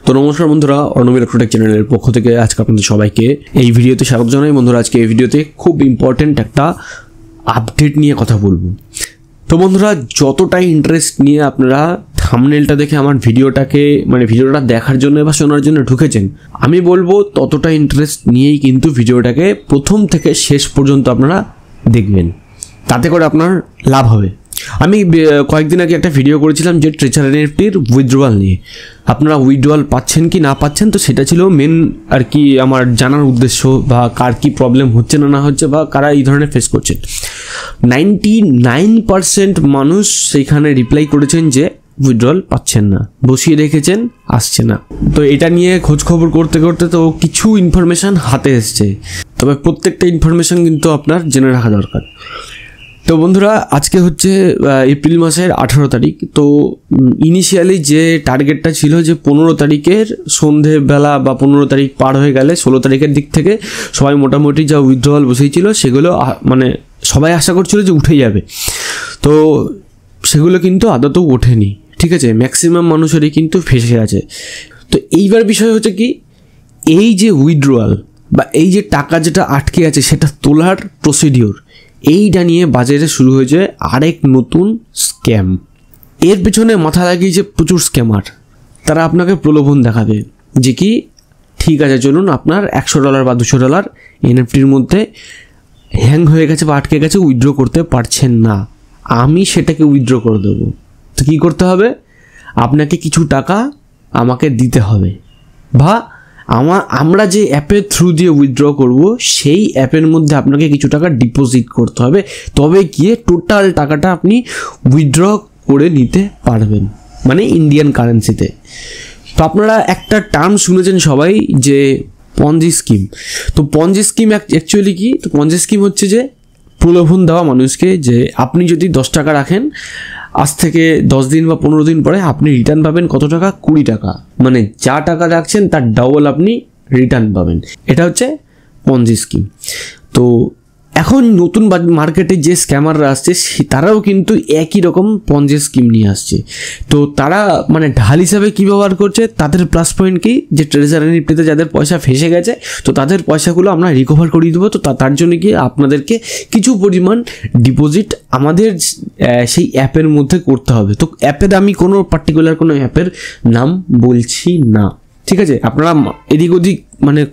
তো নমস্কার বন্ধুরা, অর্ণব ইলেকট্রোটেক চ্যানেলের পক্ষ থেকে আজকে আপনাদের সবাইকে এই ভিডিওতে স্বাগত জানাই। বন্ধুরা, আজকে এই ভিডিওতে খুব ইম্পর্টেন্ট একটা আপডেট নিয়ে কথা বলবো। তো বন্ধুরা, যতটাই ইন্টারেস্ট নিয়ে আপনারা থাম্বনেলটা দেখে আমার ভিডিওটা দেখার জন্য বা শোনার জন্য ঢুকেছেন, আমি বলবো ততটা ইন্টারেস্ট নিয়েই কিন্তু ভিডিওটাকে প্রথম থেকে শেষ পর্যন্ত আপনারা দেখবেন, তাতে করে আপনার লাভ হবে। আমি কয়েকদিন আগে একটা ভিডিও করেছিলাম যে ট্রেজার এনএফটির উইথড্রয়াল নিয়ে। আপনারা উইথড্রয়াল পাচ্ছেন কি না পাচ্ছেন, তো সেটা ছিল মেন আর কি আমার জানার উদ্দেশ্য, বা কার কি প্রবলেম হচ্ছে না হচ্ছে, বা কারা এই ধরনের ফেস করছেন। 99% মানুষ সেইখানে রিপ্লাই করেছেন যে উইথড্রয়াল পাচ্ছেন না, বসিয়ে রেখেছেন, আসছে না। তো এটা নিয়ে খোঁজ খবর করতে করতে তো কিছু ইনফরমেশান হাতে এসছে, তবে প্রত্যেকটা ইনফরমেশান কিন্তু আপনার জেনে রাখা দরকার। তো বন্ধুরা, আজকে হচ্ছে এপ্রিল মাসের 18 তারিখ। তো ইনিশিয়ালি যে টার্গেটটা ছিল যে 15 তারিখের সন্ধেবেলা বা 15 তারিখ পার হয়ে গেলে 16 তারিখের দিক থেকে সবাই মোটামুটি যা উইথড্রয়াল বসেছিল সেগুলো সবাই আশা করছিল যে উঠে যাবে। তো সেগুলো কিন্তু আদতেও ওঠেনি, ঠিক আছে। ম্যাক্সিমাম মানুষেরই কিন্তু ফেসে আছে। তো এইবার বিষয় হচ্ছে কি, এই যে উইথড্রয়াল বা এই যে টাকা যেটা আটকে আছে সেটা তোলার প্রসিডিওর, এইটা নিয়ে বাজারে শুরু হয়েছে আরেক নতুন স্ক্যাম। এর পেছনে মাথা লাগিয়েছে প্রচুর স্ক্যামার। তারা আপনাকে প্রলোভন দেখাবে যে কি ঠিক আছে, চলুন আপনার $100 বা $200 এনএফটির মধ্যে হ্যাং হয়ে গেছে বা আটকে গেছে, উইথড্র করতে পারছেন না, আমি সেটাকে উইথড্র করে দেবো। তো কী করতে হবে, আপনাকে কিছু টাকা আমাকে দিতে হবে, বা আমরা যে অ্যাপের থ্রু দিয়ে উইথড্র করব সেই অ্যাপের মধ্যে আপনাকে কিছু টাকা ডিপোজিট করতে হবে, তবে গিয়ে টোটাল টাকাটা আপনি উইথড্র করে নিতে পারবেন, মানে ইন্ডিয়ান কারেন্সিতে। তো আপনারা একটা টার্ম শুনেছেন সবাই যে পঞ্জি স্কিম। তো পঞ্জি স্কিম অ্যাকচুয়ালি কি? তো পঞ্জি স্কিম হচ্ছে যে প্রলোভন দেওয়া মানুষকে যে আপনি যদি 10 টাকা রাখেন, আজ থেকে 10 দিন বা 15 দিন পরে আপনি রিটার্ন পাবেন কত টাকা? 20 টাকা। মানে যা টাকা রাখছেন তার ডাবল আপনি রিটার্ন পাবেন। এটা হচ্ছে পঞ্জি স্কিম। তো এখন নতুন মার্কেটে যে স্ক্যামাররা আসছে তারাও কিন্তু একই রকম পঞ্জি স্কিম নিয়ে আসছে। তো তারা ঢাল হিসাবে কী ব্যবহার করছে, তাদের প্লাস পয়েন্ট কি, যে ট্রেজার এনএফটিতে যাদের পয়সা ফেসে গেছে তো তাদের পয়সাগুলো আমরা রিকভার করিয়ে দেবো। তো তার জন্য কি আপনাদেরকে কিছু পরিমাণ ডিপোজিট আমাদের সেই অ্যাপের মধ্যে করতে হবে। তো অ্যাপের আমি কোনো পার্টিকুলার কোনো অ্যাপের নাম বলছি না, ঠিক আছে। আপনারা এদিক ওদিক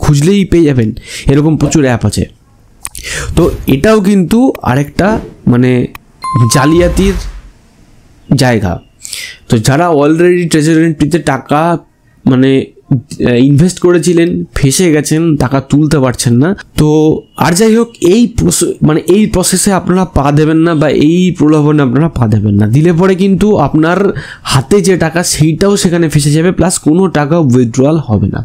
খুঁজলেই পেয়ে যাবেন, এরকম প্রচুর অ্যাপ আছে। তো এটাও কিন্তু আরেকটা জালিয়াতির জায়গা। তো যারা অলরেডি ট্রেজার এনএফটিতে টাকা ইনভেস্ট করেছিলেন, ফেসে গেছেন, টাকা তুলতে পারছেন না, তো আর যাই হোক এই প্রসেসে আপনারা পা দেবেন না, বা এই প্রলোভনে আপনারা পা দেবেন না। দিলে পরে কিন্তু আপনার হাতে যে টাকা সেইটাও সেখানে ফেসে যাবে, প্লাস কোনো টাকা উইথড্রয়াল হবে না।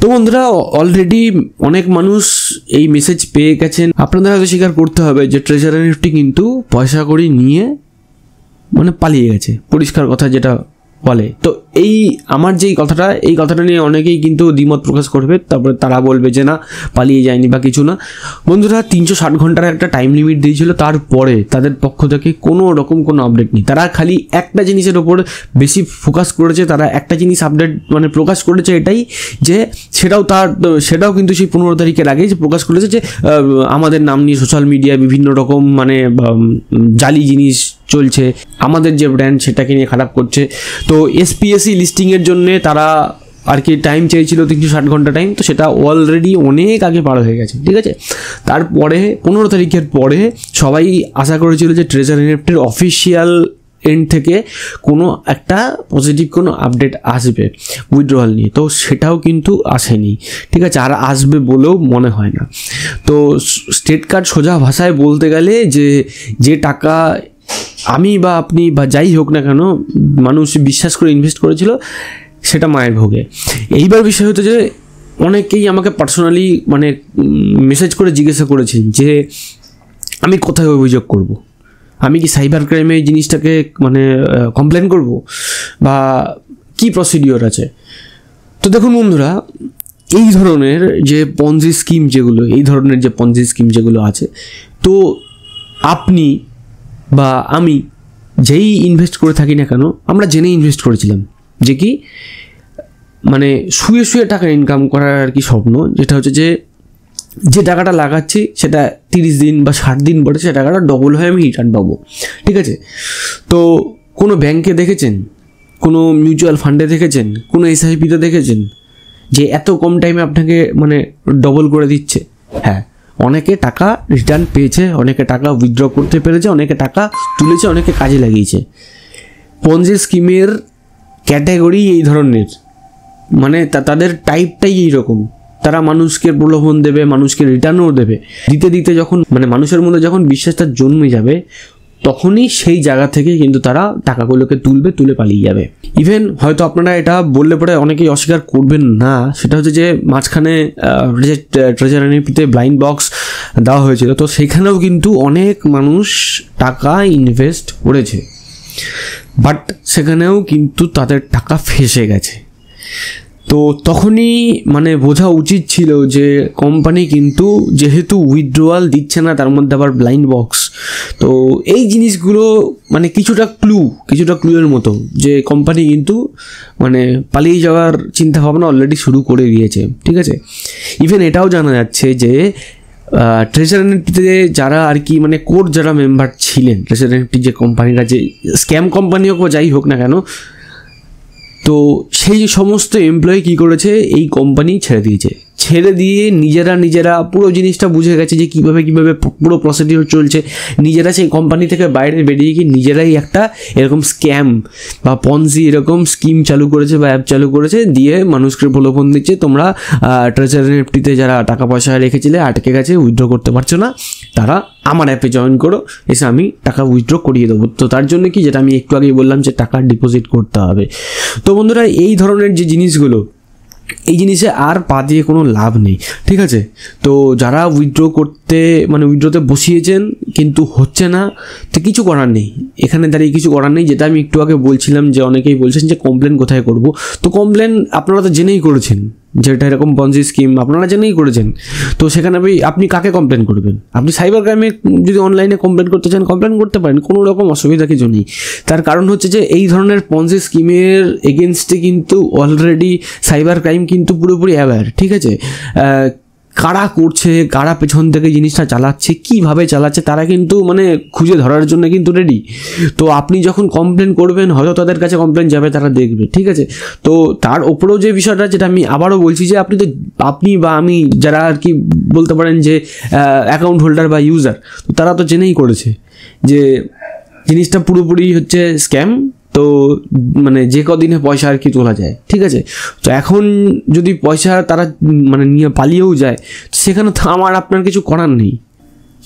তো বন্ধুরা, অলরেডি অনেক মানুষ এই মেসেজ পেয়ে গেছেন। আপনাদের হয়তো স্বীকার করতে হবে যে ট্রেজার এনএফটি কিন্তু পয়সা করে নিয়ে পালিয়ে গেছে, পরিষ্কার কথা যেটা বলে। তো আমার এই কথাটা নিয়ে অনেকেই কিন্তু দ্বিমত প্রকাশ করবে, তারপরে তারা বলবে যে না, পালিয়ে যায়নি বা কিছু না। বন্ধুরা, 360 ঘন্টার একটা টাইম লিমিট দিয়েছিল, তারপরে তাদের পক্ষ থেকে কোনো রকম কোনো আপডেট নেই। তারা খালি একটা জিনিসের ওপর বেশি ফোকাস করেছে, তারা একটা জিনিস আপডেট প্রকাশ করেছে, এটাই যে সেটাও কিন্তু সেই 15 তারিখের আগে যে প্রকাশ করেছে যে আমাদের নাম নিয়ে সোশ্যাল মিডিয়ায় বিভিন্ন রকম জালি জিনিস চলছে, আমাদের যে ব্র্যান্ড সেটাকে নিয়ে খারাপ করছে। তো এসপিএসসি লিস্টিংয়ের জন্যে তারা আর কি টাইম চেয়েছিল 360 ঘন্টা টাইম, তো সেটা অলরেডি অনেক আগে পার হয়ে গেছে, ঠিক আছে। তারপরে 15 তারিখের পরে সবাই আশা করেছিল যে ট্রেজার এনএফটির অফিসিয়াল এন্ড থেকে কোনো একটা পজিটিভ কোনো আপডেট আসবে উইথড্রয়াল নিয়ে, তো সেটাও কিন্তু আসেনি, ঠিক আছে। আর আসবে বলেও মনে হয় না। তো স্টেট কার্ড সোজা ভাষায় বলতে গেলে যে টাকা আমি বা আপনি বা যাই হোক না কেন মানুষ বিশ্বাস করে ইনভেস্ট করেছিল, সেটা মায়ের ভোগে। এইবার বিষয় হচ্ছে যে অনেকেই আমাকে পার্সোনালি মেসেজ করে জিজ্ঞাসা করেছেন যে আমি কোথায় অভিযোগ করব, আমি কি সাইবার ক্রাইমে এই জিনিসটাকে কমপ্লেন করব, বা কি প্রসিডিওর আছে। তো দেখুন বন্ধুরা, এই ধরনের যে পঞ্জি স্কিম যেগুলো আছে, তো আপনি বা আমি যেই ইনভেস্ট করে থাকি না কেন, আমরা জেনে ইনভেস্ট করেছিলাম যে কি মানে শুয়ে শুয়ে টাকা ইনকাম করার আর কি স্বপ্ন, যেটা হচ্ছে যে টাকাটা লাগাচ্ছি সেটা 30 দিন বা 60 দিন পরে সে টাকাটা ডবল হয়ে আমি রিটার্ন পাবো। ঠিক আছে, তো কোনো ব্যাংকে দেখেছেন, কোনো মিউচুয়াল ফান্ডে দেখেছেন, কোনো SIPতে দেখেছেন যে এত কম টাইমে আপনাকে মানে ডবল করে দিচ্ছে? হ্যাঁ, অনেকে টাকা রিটার্ন পেয়েছে, অনেকে টাকা উইথড্র করতে পেরেছে, অনেকে টাকা তুলেছে, অনেকে কাজে লাগিয়েছে। পঞ্জি স্কিমের ক্যাটাগরি এই ধরনের, মানে তাদের টাইপটাই এইরকম। তারা মানুষকে প্রলোভন দেবে, মানুষকে রিটার্নও দেবে, দিতে দিতে যখন মানে মানুষের মধ্যে যখন বিশ্বাসটা জন্মে যাবে তখনই সেই জায়গা থেকে কিন্তু তারা টাকাগুলোকে তুলে পালিয়ে যাবে। ইভেন হয়তো আপনারা এটা বললে পরে অনেকেই অস্বীকার করবেন না, সেটা হচ্ছে যে মাঝখানে ট্রেজার এনএফটিতে ব্লাইন্ড বক্স দেওয়া হয়েছিল, তো সেখানেও কিন্তু অনেক মানুষ টাকা ইনভেস্ট করেছে, বাট সেখানেও কিন্তু তাদের টাকা ফেঁসে গেছে। তো তখনই মানে বোঝা উচিত ছিল যে কোম্পানি কিন্তু যেহেতু উইথড্রয়াল দিচ্ছে না, তার মধ্যে আবার ব্লাইন্ড বক্স, তো এই জিনিসগুলো মানে কিছুটা ক্লুয়ের মতো যে কোম্পানি কিন্তু মানে পালিয়ে যাওয়ার চিন্তাভাবনা অলরেডি শুরু করে দিয়েছে। ঠিক আছে, ইভেন এটাও জানা যাচ্ছে যে ট্রেজার এনএফটিতে যারা আর কি মানে কোর যারা মেম্বার ছিলেন, ট্রেজার এনএফটি যে কোম্পানিটা, যে স্ক্যাম কোম্পানি হোক বা যাই হোক না কেন, তো সেই সমস্ত এমপ্লয়ি কী করেছে, এই কোম্পানি ছেড়ে দিয়ে নিজেরা পুরো জিনিসটা বুঝে গেছে যে কীভাবে পুরো প্রসিডিওর চলছে, নিজেরা সেই কোম্পানি থেকে বাইরে বেরিয়ে গিয়ে নিজেরাই একটা এরকম স্ক্যাম বা পঞ্জি এরকম স্কিম চালু করেছে বা অ্যাপ চালু করেছে, দিয়ে মানুষকে প্রলোভন দিচ্ছে তোমরা ট্রেজার এনএফটিতে যারা টাকা পয়সা রেখেছিলে আটকে গেছে, উইথড্র করতে পারছো না, তারা আমার অ্যাপে জয়েন করো, এসে আমি টাকা উইথড্র করিয়ে দেবো। তো তার জন্য কি, যেটা আমি একটু আগেই বললাম যে টাকা ডিপোজিট করতে হবে। তো বন্ধুরা, এই ধরনের যে জিনিসগুলো, এই জিনিসে আর পা দিয়ে কোনো লাভ নেই। ঠিক আছে, তো যারা উইথড্রতে বসিয়েছেন কিন্তু হচ্ছে না, তো কিছু করার নেই, এখানে দাঁড়িয়ে কিছু করার নেই। যেটা আমি একটু আগে বলছিলাম যে অনেকেই বলছেন যে কমপ্লেন কোথায় করব, তো কমপ্লেন আপনারা তো জেনেই করেছেন যেটা এরকম পঞ্জি স্কিম আপনারা জেনেই করেছেন, তো সেখানে আপনি কাকে কমপ্লেন করবেন? আপনি সাইবার ক্রাইমে যদি অনলাইনে কমপ্লেন করতে চান কমপ্লেন করতে পারেন, কোনো রকম অসুবিধা কিছু নেই। তার কারণ হচ্ছে যে এই ধরনের পঞ্জি স্কিমের এগেনস্টে কিন্তু অলরেডি সাইবার ক্রাইম কিন্তু পুরোপুরি অ্যাওয়্যার। ঠিক আছে, কারা করছে, কারা পেছন থেকে জিনিসটা চালাচ্ছে, কীভাবে চালাচ্ছে, তারা কিন্তু মানে খুঁজে ধরার জন্য কিন্তু রেডি। তো আপনি যখন কমপ্লেন করবেন, হয়তো তাদের কাছে কমপ্লেন যাবে, তারা দেখবে। ঠিক আছে, তো তার ওপরেও যে বিষয়টা, যেটা আমি আবারও বলছি যে আপনি বা আমি যারা আর কি বলতে পারেন যে অ্যাকাউন্ট হোল্ডার বা ইউজার, তো তারা তো জেনেই করেছে যে জিনিসটা পুরোপুরি হচ্ছে স্ক্যাম। তো মানে যে কদিনে পয়সা আর কি তোলা যায়। ঠিক আছে, তো এখন যদি পয়সা তারা মানে নিয়ে পালিয়েও যায়, সেখানে তো আমার আপনার কিছু করার নেই।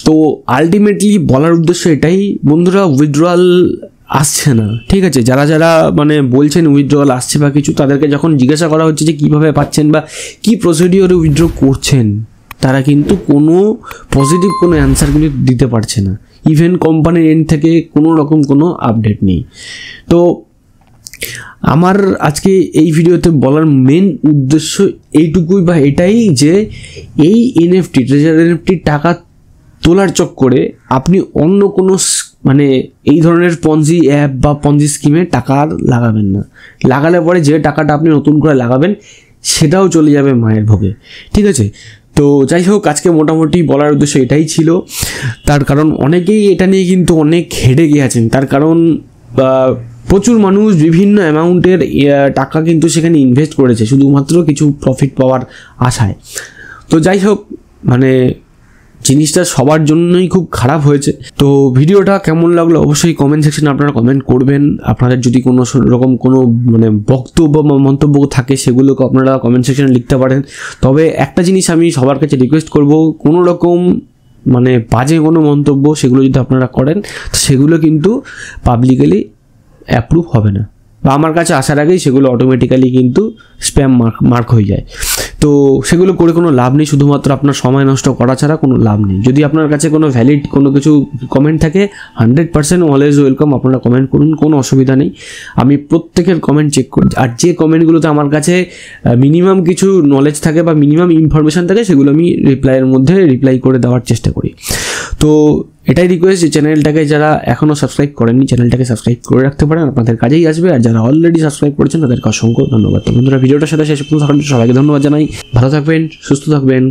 তো আলটিমেটলি বলার উদ্দেশ্য এটাই বন্ধুরা, উইথড্রয়াল আসছে না। ঠিক আছে, যারা মানে বলছেন উইথড্রয়াল আসছে বা কিছু, তাদেরকে যখন জিজ্ঞাসা করা হচ্ছে যে কীভাবে পাচ্ছেন বা কী প্রসিডিওরে উইথড্র করছেন, তারা কিন্তু কোনো পজিটিভ কোনো অ্যান্সারগুলি দিতে পারছে না। ইভেন কোম্পানির এন্ড থেকে কোনো রকম কোনো আপডেট নেই। তো আমার আজকে এই ভিডিওতে বলার মেন উদ্দেশ্য এইটুকুই বা এটাই যে এই এনএফটি ট্রেজার এনএফটি টাকা তোলার চক্করে আপনি অন্য কোনো মানে এই ধরনের পঞ্জি অ্যাপ বা পঞ্জি স্কিমে টাকা আর লাগাবেন না। লাগালে পরে যে টাকাটা আপনি নতুন করে লাগাবেন সেটাও চলে যাবে মায়ের ভোগে। ঠিক আছে, তো যাই হোক, আজকে মোটামুটি বলার উদ্দেশ্য এটাই ছিল। তার কারণ অনেকেই এটা নিয়ে কিন্তু অনেক হেডে গিয়েছেন, তার কারণ প্রচুর মানুষ বিভিন্ন অ্যামাউন্টের টাকা কিন্তু সেখানে ইনভেস্ট করেছে শুধুমাত্র কিছু প্রফিট পাওয়ার আশায়। তো যাই হোক, মানে জিনিসটা সবার জন্যই খুব খারাপ হয়েছে। তো ভিডিওটা কেমন লাগলো অবশ্যই কমেন্ট সেকশনে আপনারা কমেন্ট করবেন। আপনাদের যদি কোনো রকম কোনো মানে বক্তব্য বা মন্তব্য থাকে সেগুলোকে আপনারা কমেন্ট সেকশনে লিখতে পারেন। তবে একটা জিনিস আমি সবার কাছে রিকোয়েস্ট করব, কোনো রকম মানে বাজে কোনো মন্তব্য সেগুলো যদি আপনারা করেন, সেগুলো কিন্তু পাবলিকলি অ্যাপ্রুভ হবে না, বা আমার কাছে আসার আগেই সেগুলো অটোমেটিক্যালি কিন্তু স্প্যাম মার্ক হয়ে যায়। তো সেগুলো করে কোনো লাভ নেই, শুধুমাত্র আপনার সময় নষ্ট করা ছাড়া কোনো লাভ নেই। যদি আপনার কাছে কোনো ভ্যালিড কোনো কিছু কমেন্ট থাকে 100% অলওয়েজ ওয়েলকাম, আপনারা কমেন্ট করুন, কোনো অসুবিধা নেই। আমি প্রত্যেকের কমেন্ট চেক করি, আর যে কমেন্টগুলোতে আমার কাছে মিনিমাম কিছু নলেজ থাকে বা মিনিমাম ইনফরমেশান থাকে সেগুলো আমি রিপ্লাই করে দেওয়ার চেষ্টা করি। তো এটাই রিকোয়েস্ট যে চ্যানেলটাকে যারা এখনও সাবস্ক্রাইব করেননি চ্যানেলটাকে সাবস্ক্রাইব করে রাখতে পারেন, আপনাদের কাজেই আসবে। আর যারা অলরেডি সাবস্ক্রাইব করেছেন তাদেরকে অসংখ্য ধন্যবাদ। তো বন্ধুরা ভিডিওটার সাথে শেষ পর্যন্ত সবাইকে ধন্যবাদ জানাই। ভালো থাকবেন, সুস্থ থাকবেন।